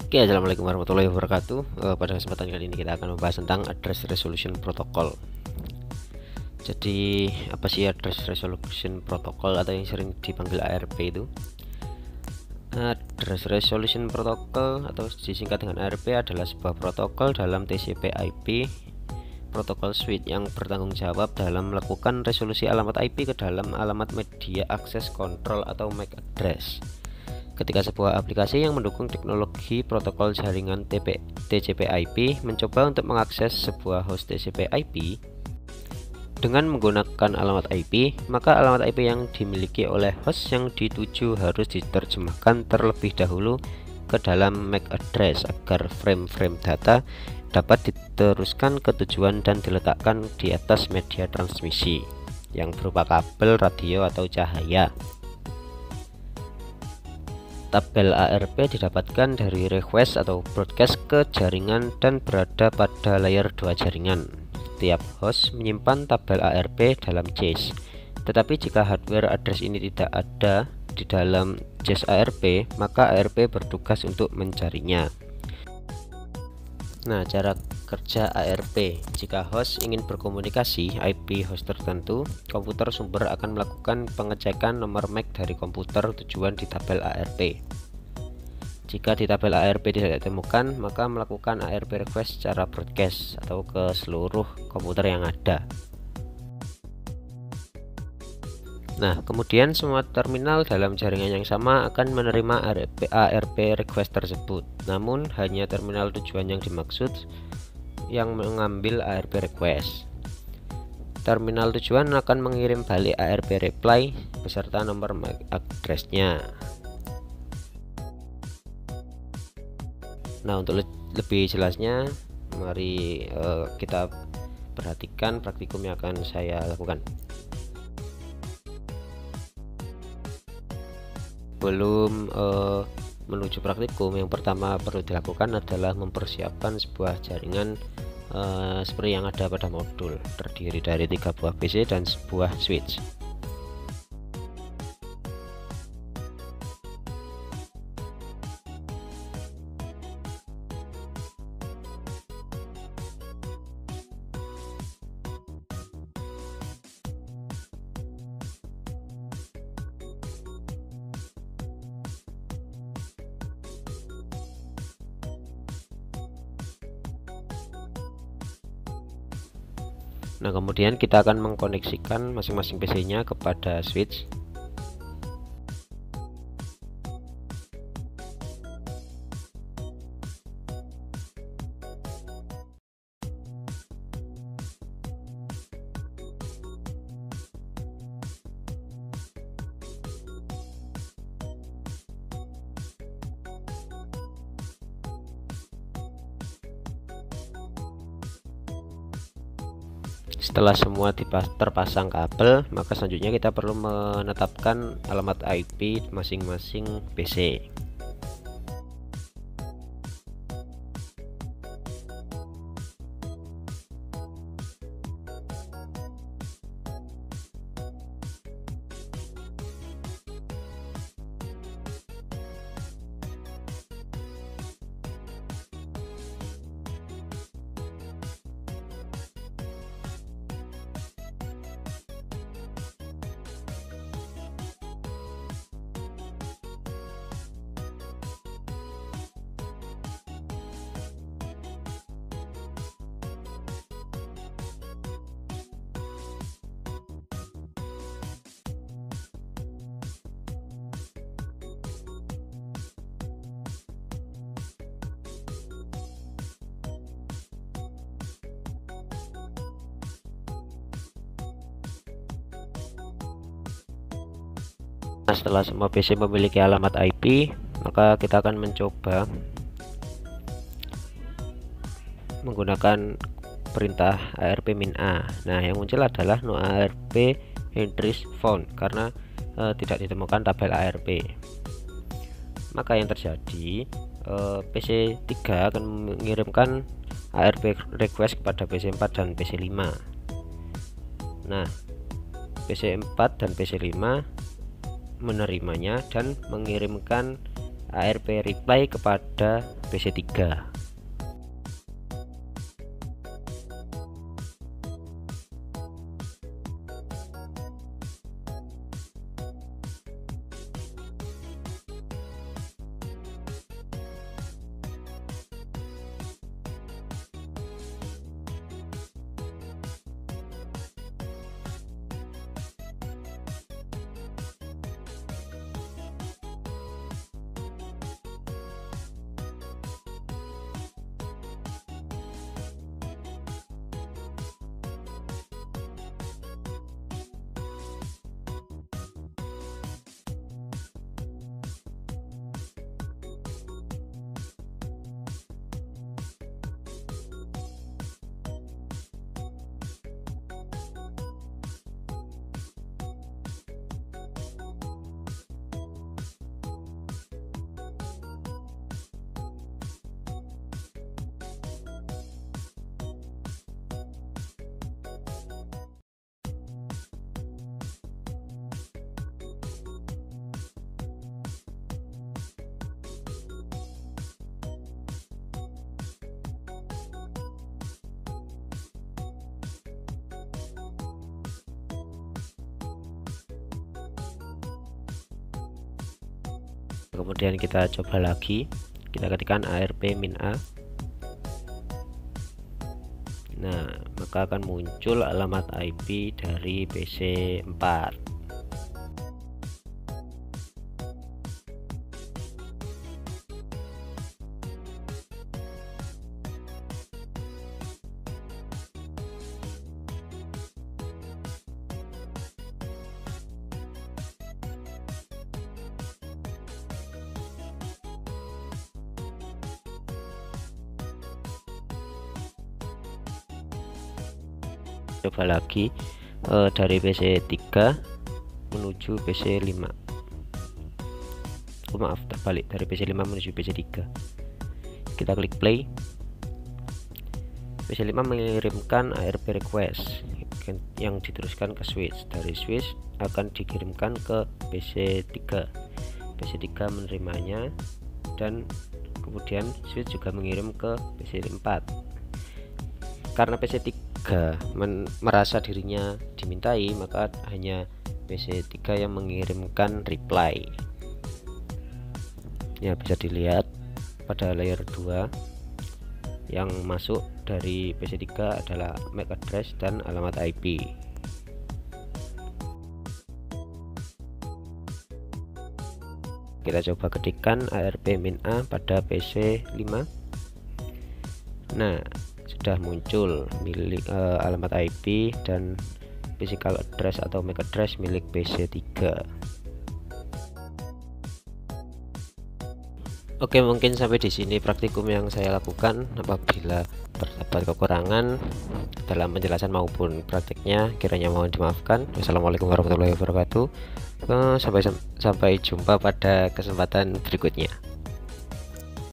Oke, assalamualaikum warahmatullahi wabarakatuh. Pada kesempatan kali ini kita akan membahas tentang address resolution protocol. Jadi apa sih address resolution protocol atau yang sering dipanggil ARP itu? Address resolution protocol atau disingkat dengan ARP adalah sebuah protokol dalam TCP/IP protokol suite yang bertanggung jawab dalam melakukan resolusi alamat IP ke dalam alamat media akses kontrol atau MAC address. Ketika sebuah aplikasi yang mendukung teknologi protokol jaringan TCP/IP mencoba untuk mengakses sebuah host TCP/IP dengan menggunakan alamat IP, maka alamat IP yang dimiliki oleh host yang dituju harus diterjemahkan terlebih dahulu ke dalam MAC address agar frame-frame data dapat diteruskan ke tujuan dan diletakkan di atas media transmisi yang berupa kabel, radio, atau cahaya. Tabel ARP didapatkan dari request atau broadcast ke jaringan dan berada pada layer 2 jaringan. Setiap host menyimpan tabel ARP dalam cache. Tetapi jika hardware address ini tidak ada di dalam cache ARP, maka ARP bertugas untuk mencarinya. Nah, cara kerja ARP. Jika host ingin berkomunikasi IP host tertentu, komputer sumber akan melakukan pengecekan nomor MAC dari komputer tujuan di tabel ARP. Jika di tabel ARP tidak ditemukan, maka melakukan ARP request secara broadcast atau ke seluruh komputer yang ada. Nah, kemudian semua terminal dalam jaringan yang sama akan menerima ARP request tersebut. Namun, hanya terminal tujuan yang dimaksud yang mengambil ARP request. Terminal tujuan akan mengirim balik ARP reply beserta nomor MAC address-nya. Nah, untuk lebih jelasnya, mari kita perhatikan praktikum yang akan saya lakukan. Sebelum menuju praktikum, yang pertama perlu dilakukan adalah mempersiapkan sebuah jaringan seperti yang ada pada modul, terdiri dari 3 buah PC dan sebuah switch. Nah, kemudian kita akan mengkoneksikan masing-masing PC-nya kepada switch. Setelah semua terpasang kabel, maka selanjutnya kita perlu menetapkan alamat IP masing-masing PC. Nah, setelah semua PC memiliki alamat IP, maka kita akan mencoba menggunakan perintah ARP-A. Nah, yang muncul adalah no ARP entries found karena tidak ditemukan tabel ARP. Maka yang terjadi, PC 3 akan mengirimkan ARP request kepada PC 4 dan PC 5. Nah, PC 4 dan PC 5 menerimanya dan mengirimkan ARP reply kepada PC3. Kemudian kita coba lagi, kita ketikkan ARP -A. Nah, maka akan muncul alamat IP dari PC4. Coba lagi dari PC3 menuju PC5. Maaf, terbalik, dari PC5 menuju PC3. Kita klik play. PC5 mengirimkan ARP request yang diteruskan ke switch. Dari switch akan dikirimkan ke PC3. PC3 menerimanya dan kemudian switch juga mengirim ke PC4. Karena PC3 merasa dirinya dimintai, maka hanya PC3 yang mengirimkan reply. Ya, bisa dilihat pada layer 2 yang masuk dari PC3 adalah MAC address dan alamat IP. Kita coba ketikkan ARP -A pada PC5. Nah, sudah muncul milik alamat IP dan physical address atau MAC address milik PC3. Oke, mungkin sampai di sini praktikum yang saya lakukan. Apabila terdapat kekurangan dalam penjelasan maupun praktiknya, kiranya mohon dimaafkan. Wassalamualaikum warahmatullahi wabarakatuh. Sampai jumpa pada kesempatan berikutnya.